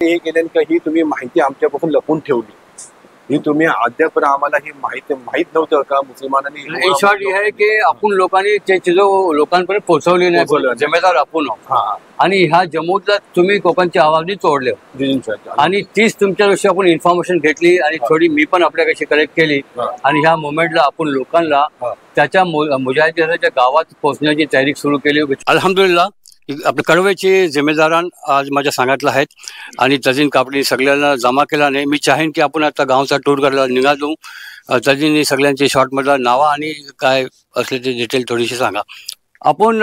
हे केल्याने का ही तुम्ही माहिती आमच्यापासून लपून ठेवली, ही तुम्ही अद्याप आम्हाला ही माहित नव्हतं का मुसलमानांनी? इन शॉर्ट हे आहे की आपण लोकांनी ते चीजं लोकांपर्यंत पोहोचवली नाही, जिम्मेदार आपण आहोत. आणि ह्या जम्मूतला तुम्ही कोकणची आवाजनी तोडले आणि तीच तुमच्याविषयी आपण इन्फॉर्मेशन घेतली आणि थोडी मी पण आपल्याकडे कलेक्ट केली आणि ह्या मुवमेंटला आपण लोकांना त्याच्या मुजाहिदीनच्या गावात पोहोचण्याची तयारी सुरू केली. अल्हम्दुलिल्लाह आपल्या कळवेचे जिम्मेदारान आज माझ्या सांगितलं आहेत आणि तजीन कापडी सगळ्यांना जमा केला नाही. मी चाहेन की आपण आता गावचा टूर करायला निघालो. तजींनी सगळ्यांची शॉर्टमधला नावं आणि काय असले ते डिटेल थोडीशी सांगा. आपण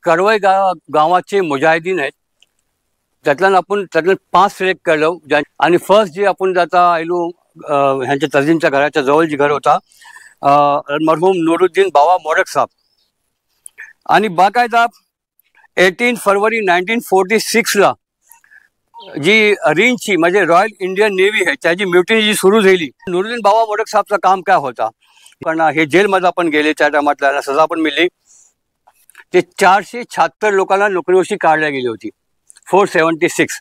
कळवई गावाचे मुजाहिदीन आहेत, त्यातल्या 5 सिलेक्ट केलं आणि फर्स्ट जे आपण आता आलो ह्यांच्या तजींच्या घराच्या जवळ जी घर होता मरहूम नूरुद्दीन बाबा मोरक साहेब आणि बाकायदा 18 फरवरी 1946ला जी रेंजची म्हणजे रॉयल इंडियन नेव्ही आहे त्याची म्युटिनी जी सुरू झाली. नूरुद्दीन बाबा मोरक साहेबचं काम काय होता, पण हे जेलमध्ये आपण गेले त्या टायमात त्यांना सजा पण मिळली. ते 476 लोकांना नोकरीवरची काढल्या गेली होती. 476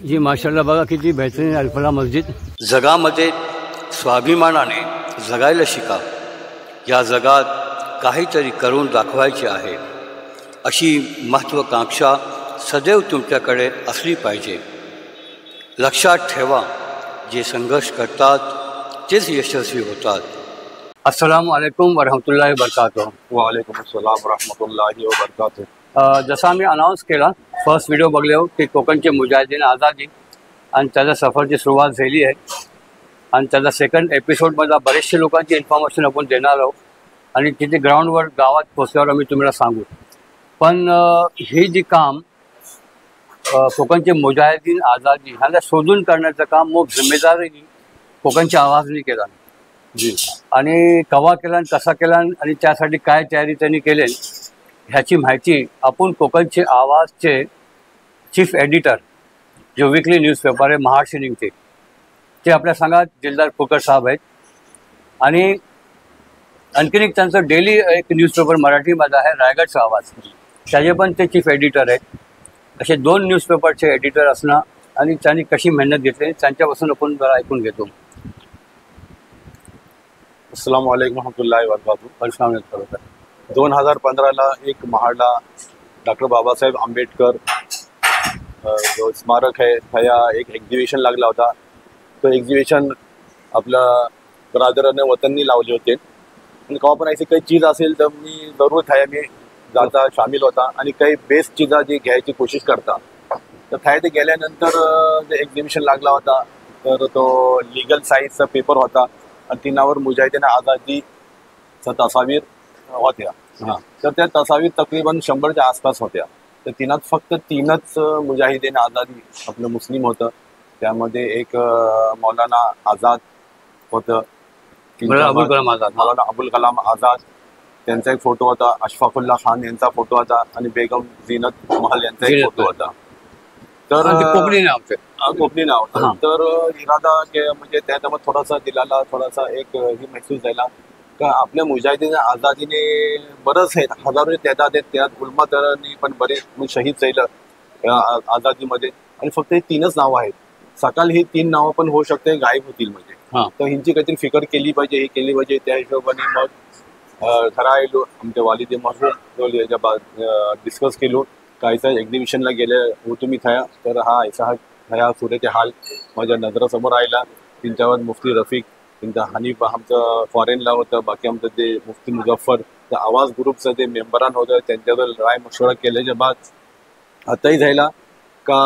ही माशाल्लाह बघा किती बेहतरीन अल्फला मस्जिद. जगामध्ये स्वाभिमानाने जगायला शिका. या जगात काहीतरी करून दाखवायचे आहे अशी महत्त्वाकांक्षा सदैव तुमच्याकडे असली पाहिजे. लक्षात ठेवा, जे संघर्ष करतात तेच यशस्वी होतात. अस्सलामु अलैकुम वरहमतुल्लाहि वबरकातुहू. वालेकुम अस्सलाम वरहमतुल्लाहि वबरकातुहू. जसा आम्ही अनाऊन्स केला फर्स्ट व्हिडिओ बघले हो की कोकणचे मुजाहिदीन आझादी आणि त्याच्या सफरची सुरुवात झाली आहे आणि त्याचा सेकंड एपिसोडमध्ये बरेचसे लोकांची इन्फॉर्मेशन आपण देणार आहोत आणि तिथे ग्राउंडवर गावात पोचल्यावर आम्ही तुम्हाला सांगू. पण हे जे काम कोकणचे मुजाहिदीन आझादी ह्याला शोधून करण्याचं काम मग जिम्मेदारीने कोकणच्या आवाजने केला जी. आणि कवा केला आणि कसा केला आणि त्यासाठी काय तयारी त्यांनी केली ह्याची माहिती आपण कोकणचे आवाजचे चीफ एडिटर जो वीकली न्यूजपेपर आहे महाराष्ट्र निघते ते आपल्या सांगा दिलदार फुकर साहेब आहेत. आणि आणखीन एक त्यांचं डेली एक न्यूजपेपर मराठीमध्ये आहे रायगडचा आवाज, त्याचे पण ते चीफ एडिटर आहेत. असे 2 न्यूजपेपरचे एडिटर असणं आणि त्यांनी कशी मेहनत घेतली त्यांच्यापासून आपण जरा ऐकून घेतो. अस्सलामु अलैकुम वरहमतुल्लाहि वबरकातुहू. 2015ला एक महाडला डॉक्टर बाबासाहेब आंबेडकर जो स्मारक आहे त्या एक एक्झिबिशन लागला होता. तो एक्झिबिशन आपल्या ब्रादराने वतननी लावले होते आणि केव्हा पण अशी काही चीज असेल तर मी जरूर थाय मी जाता शामिल होता आणि काही बेस्ट चीजा जी घ्यायची कोशिश करता. तर थाय ते गेल्यानंतर जे एक्झिबिशन लागला होता तर तो लिगल साईजचा पेपर होता आणि तिनावर मुजाहिदीन आझादीचा तस्वीर होत्या. तर त्या तस्वीर तकरीबन 100च्या आसपास होत्या. तर तिनात फक्त 3च मुजाहिदीन आझादी आपलं मुस्लिम होतं. त्यामध्ये एक मौलाना आझाद होतं, मौलाना अबुल कलाम आझाद त्यांचा एक फोटो होता, अशफाकुल्ला खान यांचा फोटो होता आणि बेगम झीनत महल यांचा एक फोटो होता. तर कोकणी नाव होतं. तर इरादा म्हणजे त्याच्यामध्ये थोडासा दिलाला थोडासा एक ही महसूस झाला का आपल्या मुजाहिदीन आझादीने बरंच आहेत, हजारो त्यात उलमातरांनी पण बरेच शहीद झालं आझादीमध्ये आणि फक्त हे 3च नावं आहेत. सकाळ ही 3 नावं पण होऊ शकते गायब होतील म्हणजे. तर ह्यांची काहीतरी फिकर केली पाहिजे, हे केली पाहिजे. त्या हिशोबाने मग ठरायलो आमच्या वालिद मरहूम डिस्कस केलो कायचा एक्झिबिशनला गेले हो तुम्ही थया. तर हा ऐसा ह्या सुरेचे हाल माझ्या नजरासमोर आयला. त्यांच्यावर मुफ्ती रफिक, त्यांचा हनीफ आमचं फॉरेनला होतं, बाकी आमचं ते मुफ्ती मुझफ्फर त्या आवाज ग्रुपचं ते मेंबरान होतं. त्यांच्यावर राय मशवरा केल्याच्या बाद आताही झाला का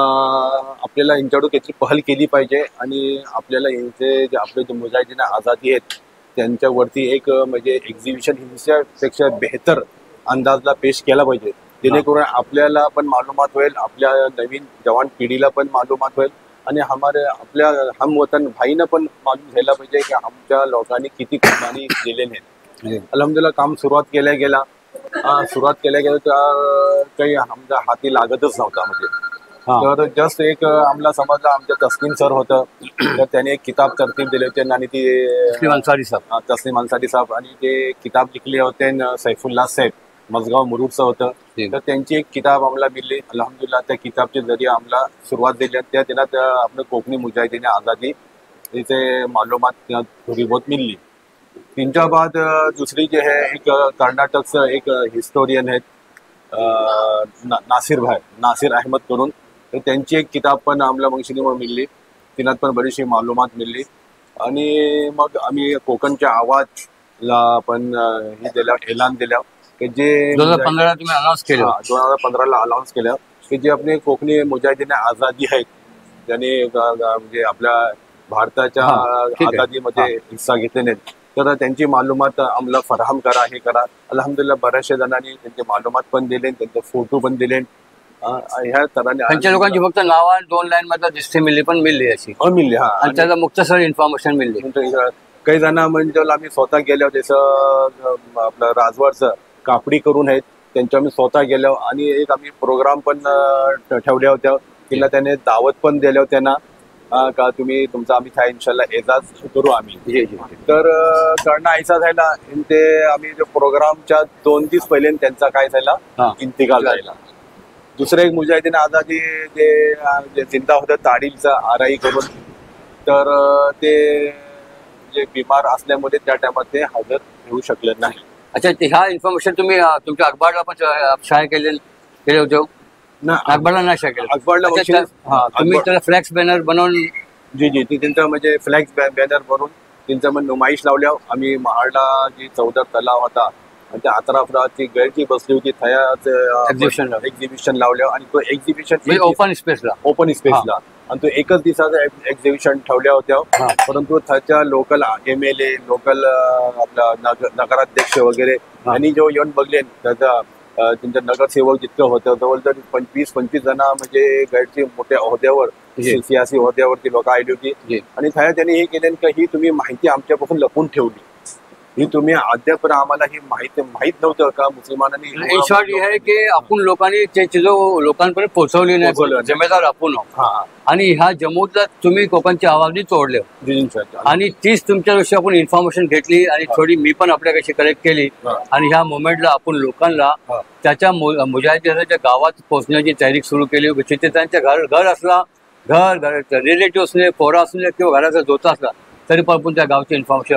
आपल्याला यांच्याकडून काहीतरी पहल केली पाहिजे आणि आपल्याला यांचे जे आपले जे मुजाहिदीन आझादी आहेत त्यांच्यावरती एक म्हणजे एक्झिबिशन हिंसापेक्षा बेहतर अंदाजला पेश केला पाहिजे, जेणेकरून आपल्याला पण मालूमात होईल, आपल्या नवीन जवान पिढीला पण मालूमात होईल आणि आपल्या हमवतन भाईनं पण मालूम झाला पाहिजे की आमच्या लोकांनी किती कुर्बानी दिलेली आहे. अल्हम्दुलिल्लाह काम सुरुवात केल्या गेला तर काही आमच्या हाती लागतच नव्हता म्हणजे. तर जस्ट एक आम्हाला समजलं आमच्या तस्लीम सर होतं तर त्याने एक किताब तरतीब दिले होते आणि ती तस्लीम अन्सारी साहेब आणि ते किताब लिखले होते सैफुल्लाह साहेब मजगाव मुरुडचं होतं. तर त्यांची एक किताब आम्हाला मिळली. अल्हम्दुलिल्लाह त्या किताबच्या जरिए आम्हाला सुरुवात दिली. त्या दिनात आपलं कोकणी मुजाहिदीन आझादी इथे मालूमात थोडी बहुत मिळली. त्यांच्या बाद दुसरी जे आहे एक कर्नाटकचं एक हिस्टोरियन आहेत नासिर अहमद करून, तर त्यांची एक किताब पण आम्हाला मग मिळली. तिनात पण बरीचशी मालूमात मिळली. आणि मग आम्ही कोकणच्या आवाजला पण हे दिल्या, ऐलान दिल्या की जे 2015 तुम्ही अनाउन्स केलं. 2015ला अनाउन्स केलं की जे आपले कोकणी मुजाहिदीन आझादी आहेत ज्यांनी म्हणजे आपल्या भारताच्या आझादीमध्ये हिस्सा घेतले नाहीत, तर त्यांची मालूमात आम्हाला फराहम करा, हे करा. अल्हम्दुलिल्लाह बऱ्याचशा जणांनी त्यांचे मालूमात पण दिले, त्यांचे फोटो पण दिले. ह्या तऱ्हाने त्यांच्या लोकांची फक्त नाव 2 लाईन मध्ये दिसते मिळली, पण मिळली अशी मिळली. हा, आणि त्याला मुक्तसर इन्फॉर्मेशन मिळली. काही जण म्हणजे आम्ही स्वतः गेलो, जसं आपलं राजवाडचं कापडी करून आहेत त्यांच्या आम्ही स्वतः गेलो आणि एक आम्ही प्रोग्राम पण ठेवल्या होत्या. तिला त्याने दावत पण दिल्या त्यांना का तुम्ही तुमचा आम्ही काय इन्शाल्लाह एजाज करू आम्ही. तर करणं ऐसा झाला ते आम्ही जो प्रोग्रामच्या 2 दिवस पहिले त्यांचा काय झाला इंतिकाल झाला. दुसरे एक मुजाहिदीन आझादी जे जिंदा होतं ताडीलचा आराई करून, तर ते जे बिमार असल्यामुळे त्या टायमात ते हजर होऊ शकले नाही. अच्छा, ह्या इन्फॉर्मेशन तुम्ही तुमच्या अखबारला पण शाळा केले होते ना? अखबारला नाही शाळा केलं. अखबारला तुम्ही त्याला फ्लॅक्स बॅनर बनवून जी ती त्यांचं म्हणजे फ्लॅक्स बॅनर बनवून त्यांचं मग नुमाईश लावल्या. आम्ही महाडला जी 14 तलाव होता आणि त्या 11 गैरची बसली होती त्याच एक्झिबिशन लावल्या. आणि तो एक्झिबिशन ओपन स्पेसला आणि तो एकच दिवसाचा एक्झिबिशन ठेवल्या होत्या. परंतु त्याच्या लोकल MLA, लोकल आपला नगराध्यक्ष वगैरे यांनी जो येऊन बघले, त्याचा त्यांच्या नगरसेवक जितकं होतं जवळजवळ 25-25 जण म्हणजे गैरची मोठ्या होद्यावर सियासी होद्यावरती लोक आली होती. आणि त्यांनी हे केले की ही तुम्ही माहिती आमच्यापासून लपून ठेवली, ही तुम्ही अद्याप आम्हाला ही माहित नव्हतं का मुसलमानांनी. इन शॉर्ट हे आहे की आपण लोकांनी ते लोकांपर्यंत पोहोचवली नाही, जिम्मेदार आपण. आणि ह्या जम्मूतला तुम्ही कोकणची आवाजनी तोडले आणि तीच तुमच्याविषयी आपण इन्फॉर्मेशन घेतली आणि थोडी मी पण आपल्याकडे कलेक्ट केली. आणि ह्या मुवमेंटला आपण लोकांना त्याच्या मुजाहिदीच्या गावात पोहोचण्याची तयारी सुरू केली. तिथे त्यांच्या घर असला, घर रिलेटिव्ह असले, पोरा असले किंवा घराचा जोता असला तरी पण आपण त्या गावची इन्फॉर्मेशन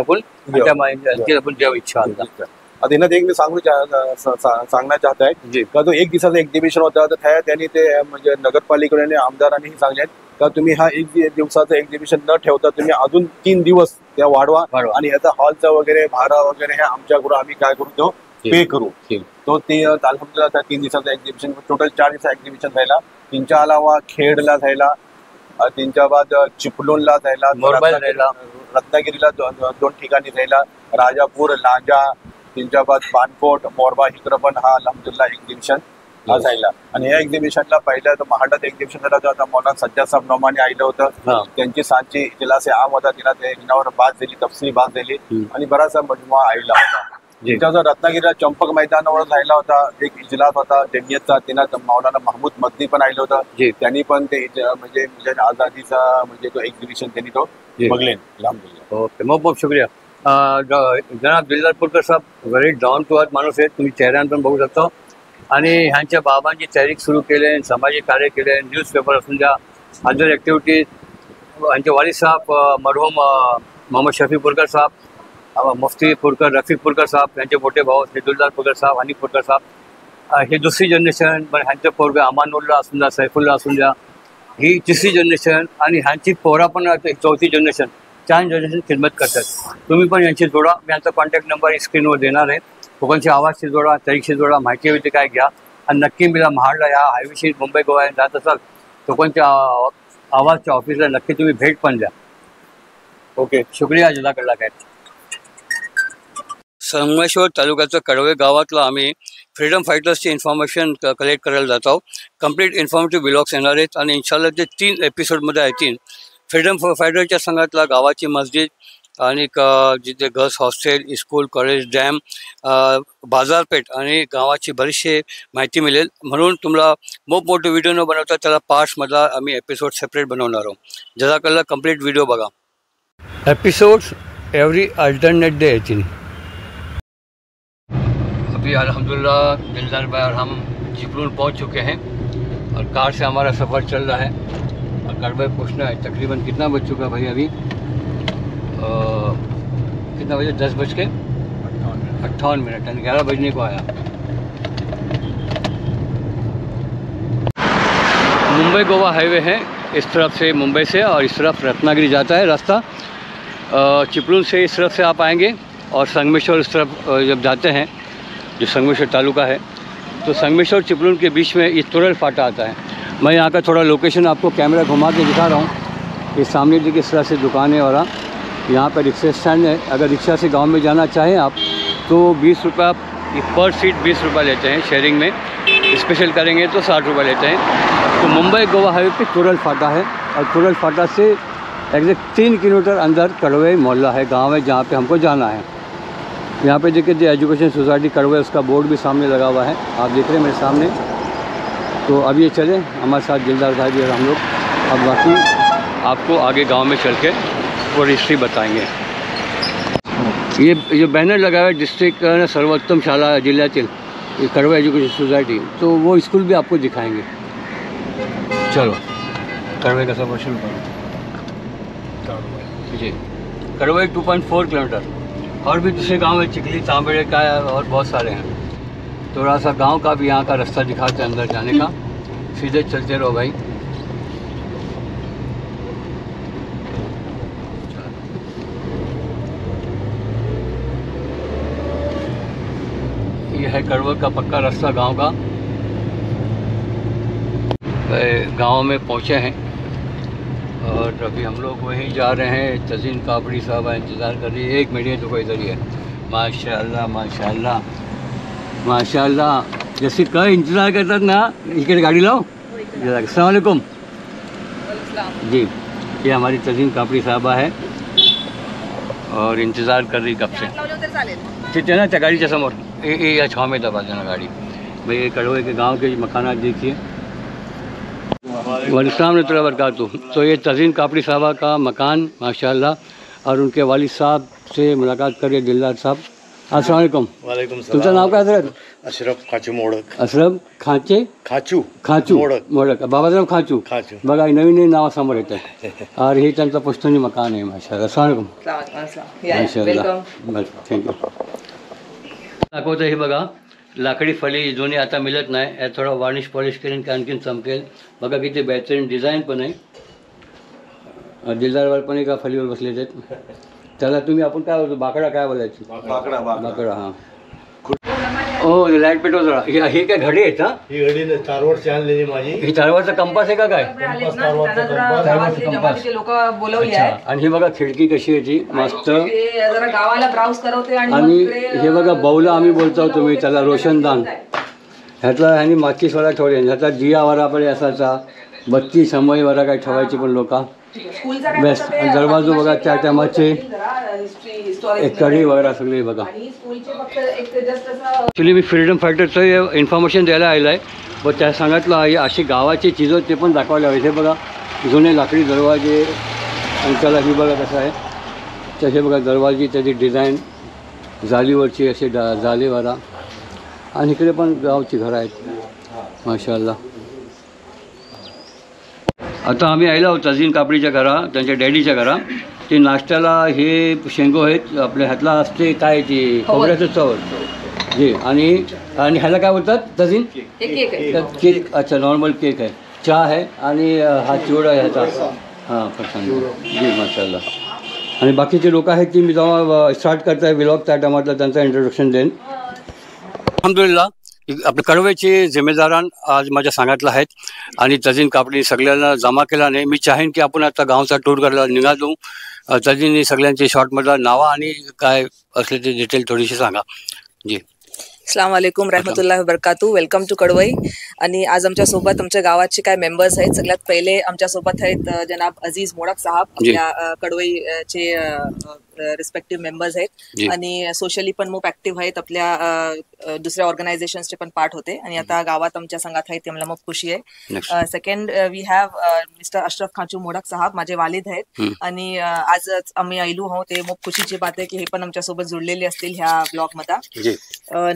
आपण द्यावी इच्छा. आता येण्यात एक मी सांगणं चाहत आहे का जो 1 दिवसाचा एक्झिबिशन होता, तर त्यांनी ते म्हणजे नगरपालिकेने आमदारांनी सांगले का तुम्ही हा 1 दिवसाचा एक्झिबिशन न ठेवता तुम्ही अजून 3 दिवस त्या वाढवा आणि याचा हॉलचा वगैरे भाडा वगैरे हे आमच्याकडून आम्ही काय करू तो पे करू. तो ते अल्हम्दुलिल्लाह 3 दिवसाचा एक्झिबिशन टोटल 4 दिवसाचा एक्झिबिशन झाला. त्यांच्या अलावा खेडला झाला, त्यांच्या बाद चिपळूणला झाला, रत्नागिरीला 2 ठिकाणी झाला, राजापूर, लांजा, त्यांच्या बाद बानकोट, मोरबा इकडं पण हा अल्हम्दुलिल्लाह एक्झिबिशन हा झाला. आणि या एक्झिबिशनला पहिल्या महाडात एक्झिबिशन झाला होता. मौलाना सज्जाद साहेब नोमानी आलं होतं. त्यांची सांची इजलास आम होता, तिला त्यावर बात दिली, तफसील बात दिली आणि बराचसा मजमुआ आला होता. त्याचा रत्नागिरीला चंपक मैदानावर झाला होता एक इजलास होता जमियतचा. त्यांना मौलाना महमूद मदनी पण आलं होतं. त्यांनी पण ते म्हणजे आझादीचा म्हणजे तो एक्झिबिशन त्यांनी तो बघले. ओके, बहुत शुक्रिया जनाब दिलदारपूरकर साहेब. व्हेरी डाऊन टू अर्थ माणूस आहेत, तुम्ही चेहऱ्यान पण बघू शकता. आणि ह्यांच्या बाबांची तयारी सुरू केले, सामाजिक कार्य केले, न्यूजपेपर असून द्या, अदर ॲक्टिव्हिटीज. ह्यांचे वालिद साहेब मरहूम मोहम्मद शफी पुरकर साहेब, मुफ्ती पुरकर, रफीक पुरकर साहेब, यांचे मोठे भाऊ दिलदार पुरकर साहेब, हनीफ पुरकर साहेब, ही दुसरी जनरेशन. पण ह्यांचे पोरगे अमानुल्ला असून द्या, सैफुल्ला असून द्या, ही तिसरी जनरेशन. आणि ह्यांची पोरा पण 4थी जनरेशन, 4 जनरेशन खिदमत करतात. तुम्ही पण यांची जोडा. मी यांचा कॉन्टॅक्ट नंबर स्क्रीनवर देणार आहे. कोकणची आवाजशी जोडा, तरीकशी जोडा, माहिती हवी ते काय घ्या. आणि नक्की मला महाडला या हायवेशी मुंबई गोवा जात असाल कोकणच्या आवाजच्या ऑफिसला नक्की तुम्ही भेट पण द्या. ओके, शुक्रिया, जजाकल्ला खैर. संगमेश्वर तालुक्याचं कडवे गावातला आम्ही फ्रीडम फायटर्सची इन्फॉर्मेशन कलेक्ट करायला जात आहोत. कम्प्लीट इन्फॉर्मेटिव्ह ब्लॉग्स येणार आहेत आणि इन्शाल्लाह ते 3 एपिसोडमध्ये येतील. फ्रीडम फायटरच्या संघातला गावाची मस्जिद आणि जिथे girls hostel, school, college, dam, बाजारपेठ आणि गावाची बरीचशी माहिती मिळेल. म्हणून तुम्हाला मोठे व्हिडिओ न बनवता त्याला पार्ट्समधला आम्ही एपिसोड सेपरेट बनवणार आहोत. जजाकल्ला, कम्प्लीट व्हिडिओ बघा. एपिसोड्स एव्हरी अल्टरनेट डे येतील. अभी अल्हम्दुलिल्लाह दिलदार भाई और हम चिपलून पहुंच चुके हैं और कार से हमारा सफ़र चल रहा है। और कड़वे पहुँचना है, तकरीबन कितना बज चुका भाई अभी? कितना बजे? 10:58 यानी 11 बजने को आया। मुंबई गोवा हाईवे है, इस तरफ से मुंबई से, और इस तरफ रत्नागिरी जाता है रास्ता। चिपलून से इस तरफ से आप आएंगे और संगमेश्वर इस तरफ जब जाते हैं, जो संगमेश्वर तालुका है, तो संगमेश्वर चिपलून के बीच में ये तुरल फाटा आता है। मैं यहाँ का थोड़ा लोकेशन आपको कैमरा घुमा के दिखा रहा हूँ। ये सामने देखिए इस तरह से दुकानें और यहाँ पर रिक्शा स्टैंड है। अगर रिक्शा से गांव में जाना चाहें आप तो 20 रुपये पर सीट 20 रुपये लेते हैं। शेयरिंग में स्पेशल करेंगे तो 60 रुपये लेते हैं। तो मुंबई गोवा हाईवे पे तुरल फाटा है और तुरल फाटा से एग्जैक्ट 3 किलोमीटर अंदर कड़वे मोहल्ला है, गांव है, जहाँ पे हमको जाना है। यहाँ पे देखिए दी एजुकेशन सोसाइटी कड़वे, उसका बोर्ड भी सामने लगा हुआ है, आप देख रहे हैं मेरे सामने। तो अब ये चलें हमारे साथ दिलदार भाई भी और हम लोग अब बाकी आपको आगे गांव में चल के पूरी हिस्ट्री बताएंगे। ये जो बैनर लगा हुआ है डिस्ट्रिक्ट सर्वोत्तम शाला जिल्ह्यातील ये कड़वा एजुकेशन सोसाइटी, तो वो स्कूल भी आपको दिखाएंगे। चलो कड़वे का सफर शुरू करो जी। कड़वे 2.4 किलोमीटर, और भी दूसरे गांव है, चिखली, तांबेड़े का और बहुत सारे हैं। थोड़ा सा गांव का भी यहाँ का रास्ता दिखाते हैं अंदर जाने का। सीधे चलते रहो भाई। ये है कड़वा का पक्का रास्ता गांव का। गांव में पहुंचे हैं और अभी हम लोग वहीं जा रहे हैं। तजीन कापड़ी साहब इंतज़ार कर रही है। 1 मिनट तो इधर ही है। माशाल्लाह माशाल्लाह माशाल्लाह, जैसे कहीं इंतज़ार करता ना, इधर गाड़ी लाओ। अस्सलाम वालेकुम जी। ये हमारी तजीन कापड़ी साहबा है और इंतज़ार कर रही कब से। ठीक है ना, त्या गाड़ीच्या समोर या छाव में दबा देना गाड़ी। भाई ये कड़वे के गांव के मकानात देखिए। वालेकुम बरकातहू। तो ये तजीन कापड़ी साहबा का मकान माशाल्लाह, और उनके वालिद साहब से मुलाकात करिए दिलदार साहब। अस्सलाम वालेकुम। वालेकुम सलाम। तुमचं नाव काय हजरत? अशरफ खाचू मोडक। अशरफ खाचे खाचू खाचू मोडक. मोडक, बाबासाहेब खाचू. खाचू. बघा नवीन नवीन नावासमोर येत आहे और हे त्यांचं पश्तुनी मकान आहे माशाल्लाह। अस्सलाम वालेकुम। माशाल्लाह बस थँक्यू। दाखवतं हे बघा, लाकडी फळी जुनी आता मिळत नाही, यात थोडा वार्निश पॉलिश करेन की आणखीन चमकेल। बघा किती बेहतरीन डिझाईन पण आहे। दिलदारवर पण एका फळीवर बसलेले आहेत। त्याला तुम्ही आपण काय बोलतो, बाकडा काय बोलायचं? बाकडा हां। ओ लाईट पेटव जरा। हे काय घडी आहेत? हा, ही घडी 4 वर्ष आणलेली माझी। ही 4 वर्षाचा कंपास आहे का काय? लोक बोलवली आहे। आणि ही बघा खिडकी कशी आहे ती मस्त। जरा गावाला ब्राउज करवते आणि हे बघा बौला आम्ही बोलतो तुम्ही त्याला रोशनदान। ह्यातला ह्यानी माचीसवाला ठेवले, ह्याचा दियावाला पण असायचा, बत्ती समयवाला काय ठेवायची पण लोक बेस्ट। दरवाजो बघा त्या टायमाचे एक कढी वगैरे सगळे बघा। ॲक्च्युली मी फ्रीडम फायटरचं इन्फॉर्मेशन द्यायला आलेलं आहे, व त्या सांगितलं आहे अशी गावाची चीजं ते पण दाखवायला हवे। हे बघा जुने लाकडी दरवाजे, आणि त्याला ही बघा कसं आहे, तर हे बघा दरवाजे, त्याची डिझाईन जालीवरची असे जालीवाला, आणि इकडे पण गावची घरं आहेत माशाल्लाह। आता आम्ही आलो आहोत तजीन कापडीच्या घरा, त्यांच्या डॅडीच्या घरा। ते नाश्त्याला हे शेंगो आहेत, आपल्या हातला असते काय ती खोबऱ्याचं चव जी, आणि ह्याला काय बोलतात तजीन? केक। अच्छा नॉर्मल केक आहे, चहा आहे, आणि हा चिवडा आहे ह्याचा। हां पसंत जी माशाल्लाह। आणि बाकीचे लोक आहेत की मी जेव्हा स्टार्ट करताय व्लॉग त्या टायमातला त्यांचा इंट्रोडक्शन देईन। अल्हम्दुलिल्लाह आपल्या कड़वेचे जिम्मेदारान आज माझ्या सांगितलं आहेत, आणि तजीन कापडी सगळ्यांना जमा केला नाही। मी चाहेन की आपण आता गावचा टूर करायला निघालो। तजीन सगळ्यांची शॉर्टमधला नावा आणि काय असले ते डिटेल थोडीशी सांगा जी। अस्सलाम वालेकुम रहमतुल्लाहि वबरकातू। Welcome to कड़वई। आणि आज आमच्यासोबत आमच्या गावाचे काय मेंबर्स आहेत। सगळ्यात पहिले आमच्यासोबत आहेत जनाब अजीज मोडक साहब, आपल्या कड़वईचे रिस्पेक्टिव्ह मेंबर्स आहेत जी. आणि सोशली पण खूप ऍक्टिव्ह आहेत. आपल्या दुसऱ्या ऑर्गनायझेशनचे पण पार्ट होते आणि आता गावात आमच्या संघात आहेत ते मला खूप खुशी आहे. Second we have mister Ashraf Khachu Modak साहब, माझे वालिद आहेत आणि आजच आम्ही आयलू आहोत. ते खूप खुशीची बात आहे की हे पण आमच्यासोबत जुळलेले असतील ह्या ब्लॉग मध्ये.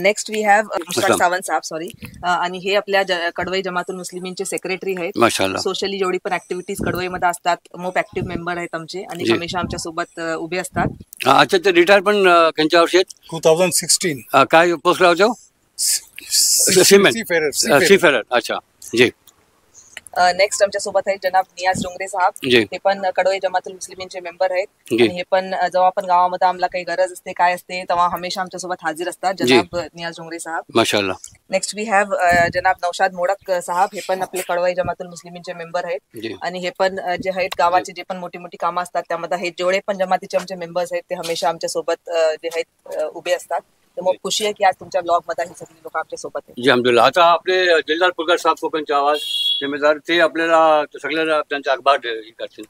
Next we have Mushtaq Sawant साहेब, सॉरी, आणि हे आपल्या कडवई जमातुल मुस्लिमींचे सेक्रेटरी आहेत. सोशली जेवढी पण ऍक्टिव्हिटीज कडवईमध्ये असतात खूप ऍक्टिव्ह मेंबर आहेत आमचे आणि हमेशा आमच्या सोबत उभे असतात. अच्छा, ते रिटायर पण त्यांच्या वर्षी 2016 काय पोस्टला होतो? सीफेरर. अच्छा जी. नेक्स्ट आमच्या सोबत आहेत जनाब नियाज डोंगरे साहेब, हे पण कडवई जमातुल मुस्लिमींचे मेंबर आहेत आणि हे पण जेव्हा पण गावामध्ये आम्हाला काही गरज असते काय असते तेव्हा हमेशा आमच्या सोबत हाजीर असतात जनाब नियाज डोंगरे साहेब. माशाल्लाह. नेक्स्ट वी हॅव जनाब नौशाद मोडक साहेब, हे पण आपले कडवई जमातुल मुस्लिमींचे मेंबर आहेत आणि हे पण जे आहेत गावाचे जे पण मोठी मोठी कामं असतात त्यामध्ये हे जेवढे पण जमातीचे आमचे मेंबर्स आहेत ते हमेशा आमच्या सोबत जे आहेत उभे असतात. तर मग खुशी आहे की आज तुमच्या ब्लॉग मध्ये ही सगळी लोक आमच्या सोबत आहेत. जी अहमदुल्ला. आता आपले दिलदार पुरकर साहेब कोकणचे आवाज जिम्मेदार ते आपल्याला सगळ्यांना त्यांचा अखबार करतील.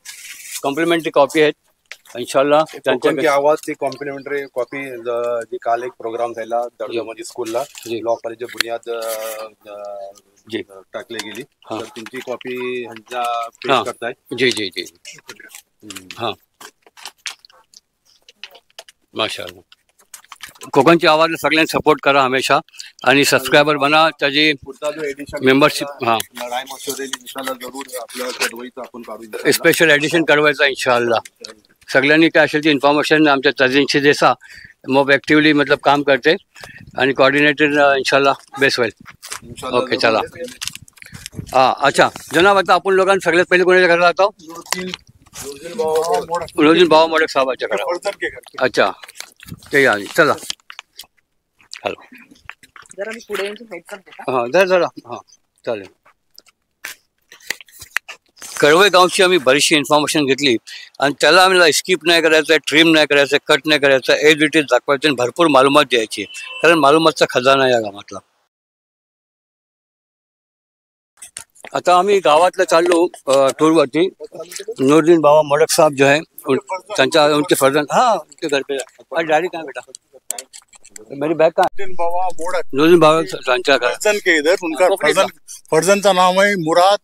कॉम्प्लिमेंटरी कॉपी आहेत इंशाल्लाह. कोकणची आवाज ती कॉम्प्लिमेंटरी कॉपी जी काल एक प्रोग्राम झाला दर्जामध्ये स्कूलला लॉ कॉलेजच्या बुनियाद टाकली गेली तर तुमची कॉपी ह्यांच्या पेश करताय. जी जी जी. हां माशाल्लाह. कोकणची आवाज सगळ्यांनी सपोर्ट करा हमेशा आणि सबस्क्रायबर बना. त्याची मेंबरशिप लढाई मशवरे इंशाल्लाह जरूर आपल्या कडवईचं आपण काढू. स्पेशल एडिशन करवायचा इंशाल्लाह. सगळ्यांनी काय असेल ती इन्फॉर्मेशन आमच्या तज्ञांशी देसा. मग ऍक्टिव्हली मतलब काम करते आणि कोऑर्डिनेटेड इंशाल्लाह बेस्ट होईल. ओके चला. हां अच्छा जनाब, आता आपण लोकांना सगळ्यात पहिले कोणाच्या घरात जातो? नूरुद्दीन बाबा मोडक साहेबाच्या घरात. अच्छा ते या चला. हॅलो जरा मी पुढे हां जरा हां चालेल. कळवई गावची आम्ही बरीचशी इन्फॉर्मेशन घेतली आणि त्याला आम्हाला स्किप नाही करायचं आहे, ट्रिम नाही करायचं आहे, कट नाही करायचं आहे, एज इट इज दाखवायचं आणि भरपूर मालूमात द्यायची कारण मालूमातचा खजाना या गावातला. आता आम्ही गावातलं चाललो टूरवरती. नूरुद्दीन बाबा मोडक साहब जो है त्यांच्या उनके फर्जन हाँ उनके घर पे डायरी कहाँ बेटा मेरी बैग कहाँ? नूरुद्दीन बाबा त्यांच्या घर के इधर उनका फर्जन का नाम है मुराद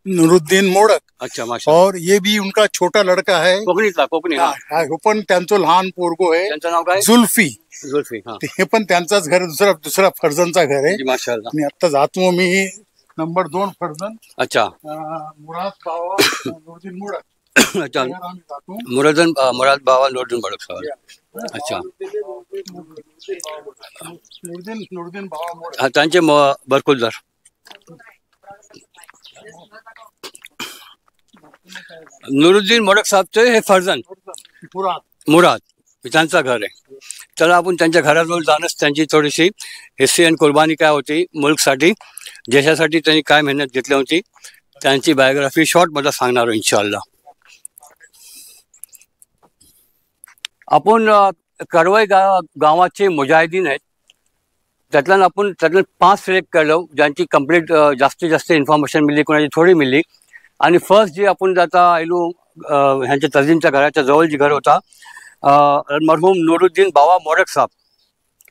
नूरुद्दीन मोडक. अच्छा माशाल्लाह. और ये भी उनका छोटा लड़का है कोकणी हे पण त्यांचं लहान पोरगो आहे. त्यांचं नाव काय? जुल्फी. हां हे पण त्यांचाच घर दुसरा फर्जनचा घर आहे. माशाल्लाह. आणि आता जातो मी नंबर 2 फर्जन. अच्छा मुराद बाबा नूरुद्दीन मोडक. अच्छा मुराद बाबा नूरुद्दीन मोडक साहेब. अच्छा नूरुद्दीन बाबा मोडक हा त्यांचे बरकुलदार. नूरुद्दीन मोडक साहेबचे हे फर्जन मुराद त्यांचं घर आहे. चला आपण त्यांच्या घराजवळ जाणंच त्यांची थोडीशी हिस्ट्री आणि कुर्बानी काय होती मुल्कसाठी देशासाठी त्यांनी काय मेहनत घेतली होती त्यांची बायोग्राफी शॉर्टमध्ये सांगणार इंशाल्लाह. आपण कडवई गावाचे मुजाहिदीन आहेत त्यातल्या आपण 5 सिलेक्ट केलं ज्यांची कंप्लीट जास्तीत जास्त इन्फॉर्मेशन मिळली, कोणाची थोडी मिळली. आणि फर्स्ट जे आपण जाता आयलो ह्यांच्या तजींच्या घराच्या जवळ जी घर होता मरहूम नूरुद्दीन बाबा मोडक साहब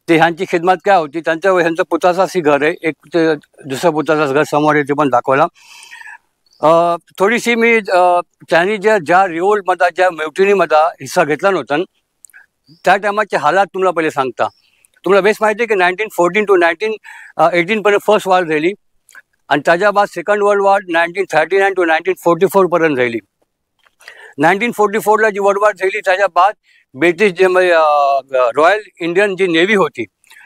ते ह्यांची खिदमत काय होती ह्यांचं पुताचाच ही घर आहे. एक ते दुसरं पुताचाच घर समोर आहे ते पण दाखवला. थोडीशी मी त्यांनी ज्या रिवोल्टमध्ये ज्या म्युटिनीमध्ये हिस्सा घेतला नव्हता त्या टायमाचे हालात तुम्हाला पहिले सांगता. तुम्हाला बेस माहिती आहे की 1914 to 1918 पर्यंत फर्स्ट वॉर झाली आणि त्याच्या बाद सेकंड वर्ल्ड वॉर 1939 to 1944 पर्यंत झाली. 1944ला जी वर्ल्ड वॉर झाली त्याच्या बाद ब्रिटिश जे रॉयल इंडियन जी नेव्ही होती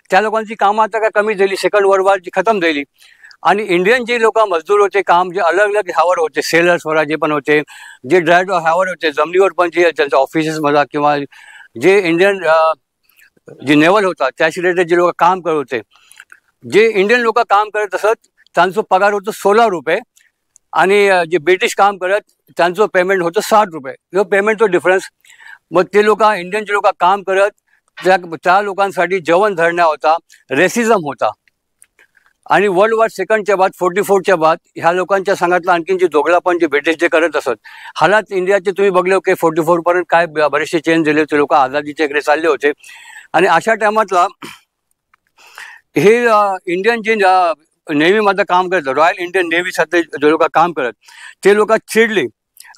त्या लोकांची कामं आता काय कमी झाली. सेकंड वर्ल्ड वॉर जी खतम झाली आणि इंडियन जे लोक मजदूर होते काम जे अलग अलग ह्यावर होते सेलर्स वगैरे जे पण होते जे ड्रायव्हर ह्यावर होते जमिनीवर पण जे त्यांच्या ऑफिसेसमध्ये किंवा जे इंडियन जे नेव्हल होता त्याशी रिलेटेड जे लोक काम करत होते जे इंडियन लोक काम करत असत त्यांचा पगार होतो 16 रुपये आणि जे ब्रिटिश काम करत त्यांचं पेमेंट होतं 60 रुपये. जो पेमेंटचा डिफरन्स. मग ते लोक इंडियन जे लोक काम करत त्या लोकांसाठी जेवण धरण्या होता, रेसिझम होता. आणि वर्ल्ड वॉर सेकंडच्या बाद 44च्या बाद ह्या लोकांच्या संघातला आणखीन जे दोघलापण जे ब्रिटिश जे करत असत, हालात इंडियाचे तुम्ही बघले की 44 पर्यंत काय बरेचसे चेंज झाले होते, लोक आझादीच्या इकडे चालले होते. आणि अशा टायमातला हे इंडियन जे नेव्हीमध्ये काम करत, रॉयल इंडियन नेव्हीसाठी जे लोक काम करत, ते लोक चिडले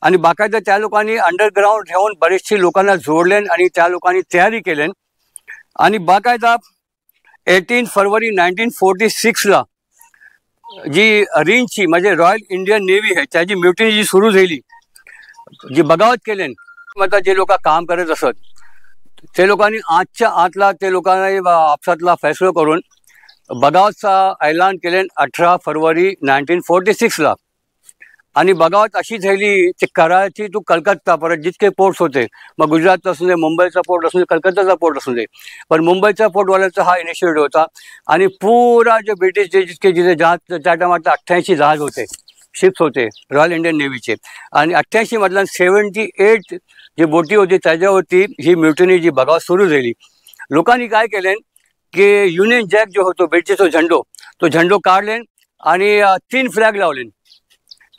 आणि बाकायदा त्या लोकांनी अंडरग्राऊंड ठेवून बरेचसे लोकांना जोडले आणि त्या लोकांनी तयारी केली. आणि बाकायदा 18 फरवरी 1946ला जी रींची म्हणजे रॉयल इंडियन नेव्ही आहे त्याची म्युटिनी जी सुरू झाली, जी बगावत केली, मग जे लोक काम करत असत ते लोकांनी आजच्या आतला ते लोकांनी आपसातला फैसला करून बगावतचा ऐलान केले 18 फरवरी 1946ला. आणि बगावत अशी झाली की कराची टू कलकत्ता परत जितके पोर्ट्स होते, मग गुजरातचा असू दे, मुंबईचा पोर्ट असू दे, कलकत्ताचा पोर्ट असू दे, पण मुंबईचा पोर्टवाल्याचा हा इनिशिएटिव्ह होता. आणि पुरा जे ब्रिटिश जे जितके जिथे जहाज त्या टायमात 88 जहाज होते, शिप्स होते रॉयल इंडियन नेव्हीचे, आणि 88 मधल्या 78 जी बोटी होती त्याच्यावरती ही म्युटिनी जी बगावत सुरू झाली. लोकांनी काय केले की युनियन जॅक जो होतो ब्रिटिशचा तो झेंडो काढले आणि 3 फ्लॅग लावले.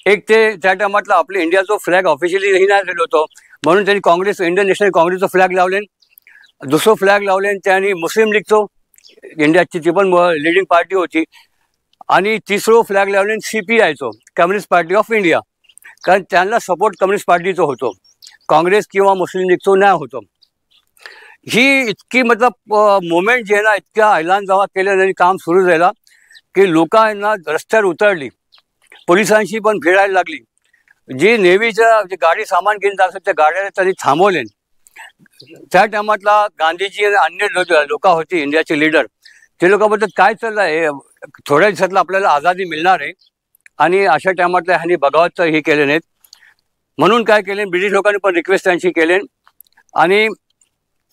एक ते त्या टायमातला आपल्या इंडियाचा फ्लॅग ऑफिशियली नाही झालेलो होतो म्हणून त्यांनी काँग्रेस इंडियन नॅशनल काँग्रेसचा फ्लॅग लावले. दुसरं फ्लॅग लावले त्यांनी मुस्लिम लीगचो, इंडियाची ती पण लिडिंग पार्टी होती, आणि तिसरं फ्लॅग लावले CPIचो, कम्युनिस्ट पार्टी ऑफ इंडिया, कारण त्यांना सपोर्ट कम्युनिस्ट पार्टीचा होतो, काँग्रेस किंवा मुस्लिम लीगचो नाही होतो. ही इतकी मतलब मुवमेंट जी आहे ना, इतक्या ऐलान जेव्हा केलं आणि काम सुरू झालं की लोकांना रस्त्यावर उतरली, पोलिसांशी पण भिडायला लागली. जी नेव्हीच्या जे गाडी सामान घेऊन जात त्या गाड्याला त्यांनी थांबवले. त्या टायमातला गांधीजी आणि अन्य लोक होती इंडियाचे लीडर, ते लोक बोलतात काय चाललं आहे, थोड्या दिवसातला आपल्याला आझादी मिळणार आहे. आणि अशा टायमातल्या ह्यांनी बगावतचं हे केले नाहीत म्हणून काय केले, ब्रिटिश लोकांनी पण रिक्वेस्ट त्यांची केले. आणि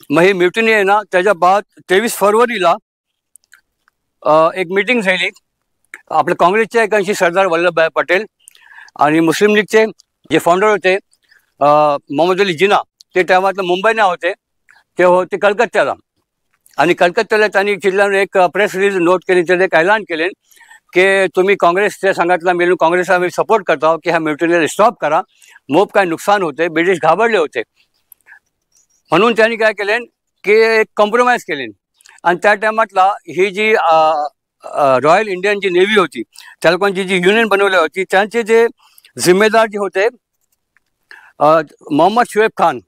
मग ही म्युटिनी आहे ना, त्याच्या बाद 23 फरवरीला एक मीटिंग झाली आपल्या काँग्रेसच्या एकांशी सरदार वल्लभभाई पटेल आणि मुस्लिम लीगचे जे फाउंडर होते मोहम्मद अली जिना, ते टायमातलं मुंबईला होते, ते होते कलकत्त्याला. आणि कलकत्त्याला त्यांनी जिल्ह्यावर एक प्रेस रिलीज नोट केली, त्याने एक ऐलान केले की तुम्ही काँग्रेसच्या संघातला मिळून काँग्रेसला आम्ही सपोर्ट करतो की ह्या म्युटिनीला स्टॉप करा, मोप काय नुकसान होते, ब्रिटिश घाबरले होते. म्हणून त्यांनी काय केले की एक कॉम्प्रोमाइज केले. आणि त्या टायमातला ही जी रॉयल इंडियन जी नेव्ही होती त्या लोकांची जी युनियन बनवली होती, त्यांचे जे जिम्मेदार जे होते मोहम्मद शुएब खान,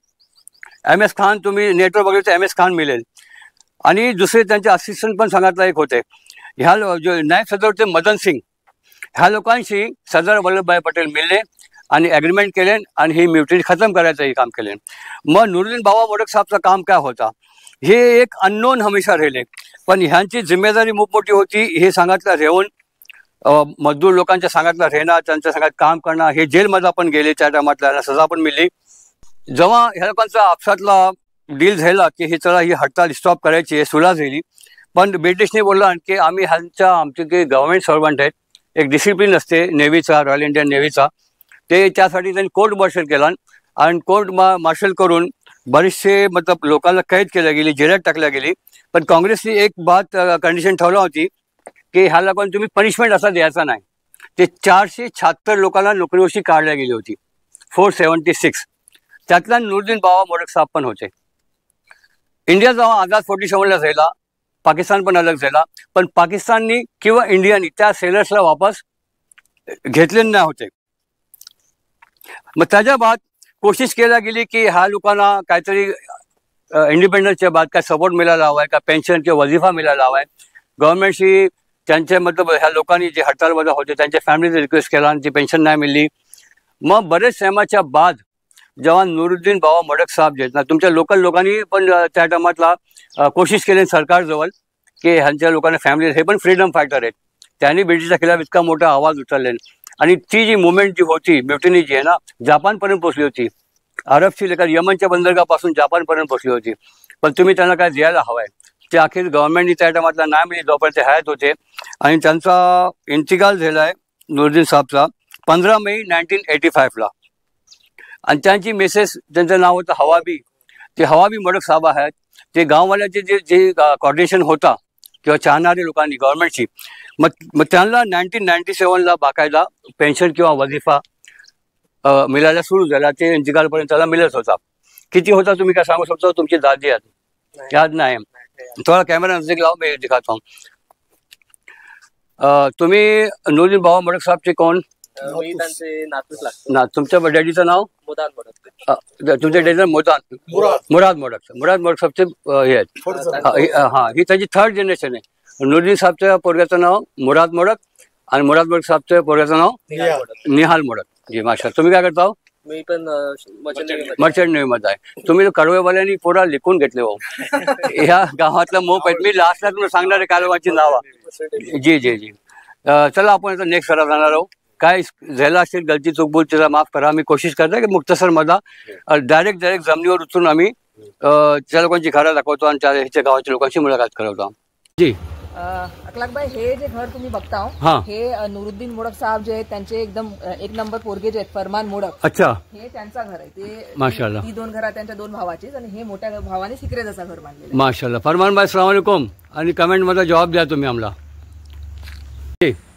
MS खान, तुम्ही नेटवर बघितलं तर MS खान मिळेल. आणि दुसरे त्यांचे असिस्टंट पण सांगितलं एक होते, ह्या जो नायब सदर होते मदन सिंग, ह्या लोकांशी सरदार वल्लभभाई पटेल मिळले आणि ॲग्रीमेंट केले आणि ही म्युटिनी खतम करायचं काम केले. मग नुरुद्दीन बाबा मोडक साहेबचं काम काय होता हे एक अननोन हमेशा राहिले, पण ह्यांची जिम्मेदारी खूप मोठी होती. हे सांगितलं राहून मजदूर लोकांच्या सांगितलं राहणार, त्यांच्या सांगत काम करणं, हे जेलमध्ये पण गेले, त्या टायमातला सजा पण मिळली. जेव्हा ह्या लोकांचा आपसातला डील झाला की हे चला ही हडताल स्टॉप करायची, हे सुलह झाली, पण ब्रिटिशने बोललं की आम्ही आमचे जे गव्हर्नमेंट सर्वंट आहेत, एक डिसिप्लिन असते नेव्हीचा, रॉयल इंडियन नेव्हीचा, ते त्यासाठी त्यांनी कोर्ट मार्शल केला आणि कोर्ट मार्शल करून बरेचसे मतलब लोकांना कैद केल्या गेली, जेलात टाकल्या गेली. पण काँग्रेसने एक बात कंडिशन ठेवला होती की ह्या लोकांना तुम्ही पनिशमेंट असा द्यायचा नाही. ते 476 लोकांना नोकरीवरची काढल्या गेली होती, 476, त्यातला नुरुद्दीन बाबा मोडक साहेब पण होते. इंडिया जेव्हा आझाद 47ला झाला, पाकिस्तान पण अलग झाला, पण पाकिस्ताननी किंवा इंडियानी त्या सेलर्सला वापस घेतले नाही होते. मग त्याच्या बाद कोशिश केल्या गेली की ह्या लोकांना काहीतरी इंडिपेंडन्सच्या बाद काय सपोर्ट मिळायला हवा आहे, का पेन्शन किंवा वजिफा मिळायला हवा आहे. गव्हर्नमेंटशी त्यांचे मतलब ह्या लोकांनी जे हडतालमध्ये होते त्यांच्या फॅमिलीने रिक्वेस्ट केला आणि ती पेन्शन नाही मिळली. मग बरेच टायमाच्या बाद जेव्हा नुरुद्दीन बाबा मोडक साहेब जे आहेत ना, तुमच्या लोकल लोकांनी पण त्या टायमातला कोशिश केली सरकारजवळ की ह्यांच्या लोकांना फॅमिली, हे पण फ्रीडम फायटर आहेत, त्यांनी ब्रिटिशच्या खिलाफ इतका मोठा आवाज उचलले. आणि ती जी मुवमेंट जी होती, म्युटिनी जी आहे ना, जापानपर्यंत पोहोचली होती, अरबची लेखा यमनच्या बंदरगापासून जापानपर्यंत पोहोचली होती. पण तुम्ही त्यांना काय द्यायला हवं आहे, ते अखेर गव्हर्नमेंटनी त्या टायमातला नाही मिळली जोपर्यंत ते हयात होते. आणि त्यांचा इंतिकाल झाला आहे नुरुद्दीन साहेबचा 15 मे 1985ला. आणि त्यांची मिसेस, त्यांचं नाव होतं हवाबी, ते हवाबी मोडक साहेब आहेत. ते गाववाल्याचे जे कोऑर्डिनेशन होता किंवा चाहणारे लोकांनी गव्हर्नमेंटची मग त्यांना 1997ला बाकायदा पेन्शन किंवा वजिफा मिळायला सुरू झाला. ते इंतकालपर्यंत त्याला मिळत होता. किती होता तुम्ही काय सांगू शकता? तुमची दादी याद नाही. थोडा कॅमेरा नजदीक लाव, मी दिखाता हूँ. तुम्ही नुरुद्दीन बाबा मोडक साहेबचे कोण? तुमच्या डॅडीचं नाव? तुमच्या डॅडीचं मुराद मोडक साहेबचे हे आहेत. हा, ही त्यांची 3rd जनरेशन आहे. नुरुद्दीन साहेबच्या पोरग्याचं नाव मुराद मोडक आणि मुराद मोडक साहेबच्या पोरग्याचं नाव निहाल मोडक. जी माशा. तुम्ही काय करता? मी पण मर्चंट नेव्हीमध्ये आहे. तुम्ही कडवेवाल्यांनी पोरा लिखून घेतले हो. ह्या गावातलं मोप आहे. मी लास्टला तुम्हाला सांगणार आहे कारवाची नावा. जी जी जी. चला आपण आता नेक्स्ट करा जाणार आहोत. काय झालं असेल गलती चूकबूल त्याला माफ करा. आम्ही कोशिश करतो की मुक्तसर मध्ये डायरेक्ट जमिनीवर उतरून आम्ही त्या लोकांची घरं दाखवतो आणि ह्याच्या गावाच्या लोकांची मुलाखत करवतो. जी अकलाकबाई, हे जे घर तुम्ही बघता हे नुरुद्दीन मोडक साहेब जे आहेत त्यांचे एकदम 1 नंबर पोरगे जे आहेत फरमान मोडक. अच्छा. हे त्यांचा घर आहे. ते माशाल्लाह. ती 2 घरं त्यांच्या 2 भावाचीच आणि हे मोठ्या भावाने सिक्रेजाचा घर बांधलेलं. माशाल्लाह. फरमान भाई अस्सलाम वालेकुम. आणि कमेंट मध्ये जवाब द्या तुम्ही आम्हाला.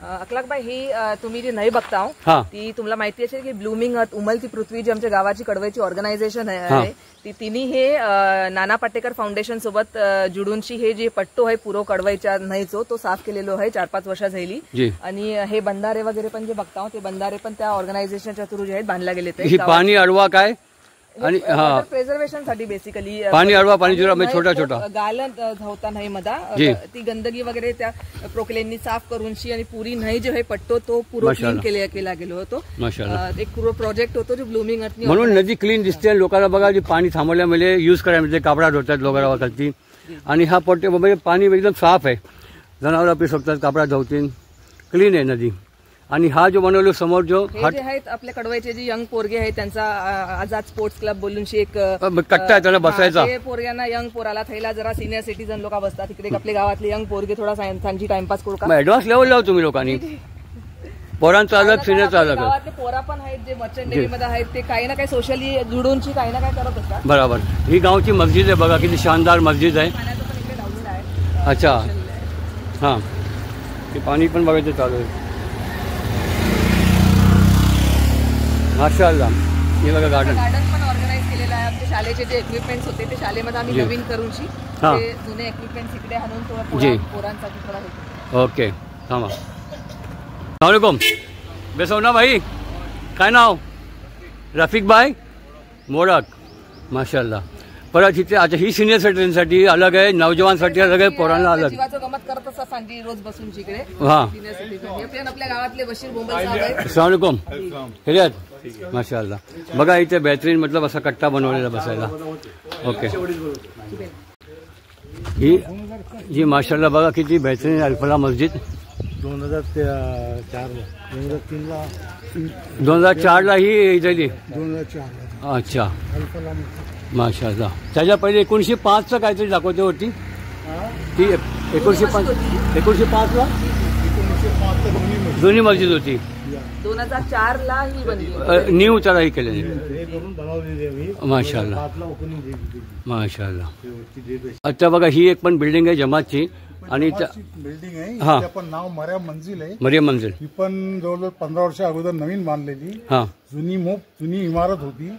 अकलाकबाई, ही तुम्ही जी नाही बघता ती तुम्हाला माहिती असेल की ब्लूमिंग अर्थ उमलती पृथ्वी जी आमच्या गावाची कडवयची ऑर्गनायझेशन आहे ती तिन्ही हे नाना पाटेकर फाउंडेशन सोबत जुडूनशी हे जे पट्टो आहे पुरो कडवयच्या नाहीचो तो साफ केलेलो आहे 4-5 वर्ष झाली. आणि हे बंधारे वगैरे पण जे बघता ते बंधारे पण त्या ऑर्गनायझेशनच्या थ्रू जे आहेत बांधल्या गेले. पाणी अडवा काय आणि प्रिझर्वेशन साठी बेसिकली पाणी अडवा पाणी छोटा छोटा गालन धावता नाही मधा ती गंदगी वगैरे त्या प्रोक्लेननी साफ करूनशी आणि पुरी नाही जे पट्टो तो पूर्ण क्लीन केला गेलो होतो. एक पूर्ण प्रोजेक्ट होतो जो ब्लूमिंग अर्थ म्हणून नदी क्लीन दिसते. लोकांना बघा जे पाणी थांबवल्यामुळे युज करायला म्हणजे कापडा धुतात लोकांना खालती. आणि हा पट्टे म्हणजे पाणी एकदम साफ आहे. जनावर आपली शकतात कापडा धुवतील. क्लीन आहे नदी. आणि हा जो बनवलो समोर जो जे आहेत आपल्या कडवायचे जे यंग पोरगे आहेत त्यांचा आझाद स्पोर्ट्स क्लब बोलून एक कट्टा आहे त्याला बसायचा. पोरग्यांना यंग पोराला थैला जरा सिनियर सिटीजन लोक बसतात तिकडे आपल्या गावातले यंग पोरगे थोडा सांजी टाइमपास करू का. ऍडव्हान्स लेवल लाव तुम्ही लोकांनी. पोरांचं अलग सिनियरचं अलग. गावातले पोरा पण आहेत जे मर्चंट नेव्हीमध्ये आहेत ते काही ना काही सोशली जुडूनची काही ना काही करत असतात. बरोबर. ही गावची मस्जिद आहे बघा किती शानदार मस्जिद आहे. पाण्याचं पण इकडे लावलेलं आहे. अच्छा. हा, ते पाणी पण बघायचं चालू आहे. माशाअल्लाह. हे बघा गार्डन पण ऑर्गनाइज केलेलं आहे. आमच्या शाळेचे जे इक्विपमेंट्स होते ते शाळेमध्ये आम्ही नवीन करूनशी ते जुने इक्विपमेंट्स इकडे आणून पोरांसाठी थोडा होतो. ओके. थांबा. अस्सलाम बेसवना भाई. काय नाव? रफिक भाई मोडक. माशाअल्लाह. परत इथे अच्छा ही सिनियर सिटीजनसाठी अलग आहे, नौजवानसाठी अलग आहे, पोरांना अलग. जीवाचं गमत करत असतात सांजी रोज बसून इकडे. हा. सिनियर सिटीजन आपल्या गावातले बशीर बोंबल साहेब आहेत. अस्सलाम खैरियत. माशाअल्लाह. बघा इथे बेहतरीन मतलब असा कट्टा बनवलेला बसायला. ओके. ही माशाअल्लाह बघा किती बेहतरीन अल्फला मस्जिद. 2004ला ही इथली. 2004. अच्छा. माशाअल्लाह. त्याच्या पहिले 1905चं काहीतरी दाखवते होती ती. 1905ला दोन्ही मस्जिद होती. 2004ला ही बनली. न्यू त्याला ही केलेली. माशाअल्लाह. माशाअल्लाह. अच्छा बघा ही एक पण बिल्डिंग आहे जमातची आणि बिल्डिंग आहे. पण नाव मरियम मंजिल आहे. मरियम मंजिल. ही पण जवळजवळ 15 वर्ष अगोदर नवीन बांधलेली. हा. जुनी इमारत होती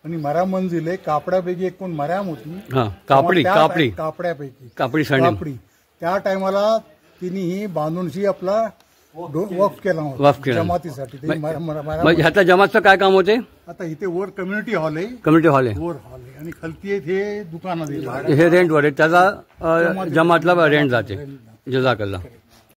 आणि मराम मंजिल आहे. कापड्यापैकी एक कोण मराम होती. हा. कापड्यापैकी कापडी कापडी. त्या टायमाला तिने ही बांधूनशी आपला वक्फ केला होता जमातीसाठी. ह्याचा जमातचं काय काम होते? आता इथे वर कम्युनिटी हॉल आहे. कम्युनिटी हॉल आहे. वर हॉल आहे आणि खालती हे दुकानं हे रेंटवर आहे. त्याचा जमातला रेंट जाते. जजाकल्ला.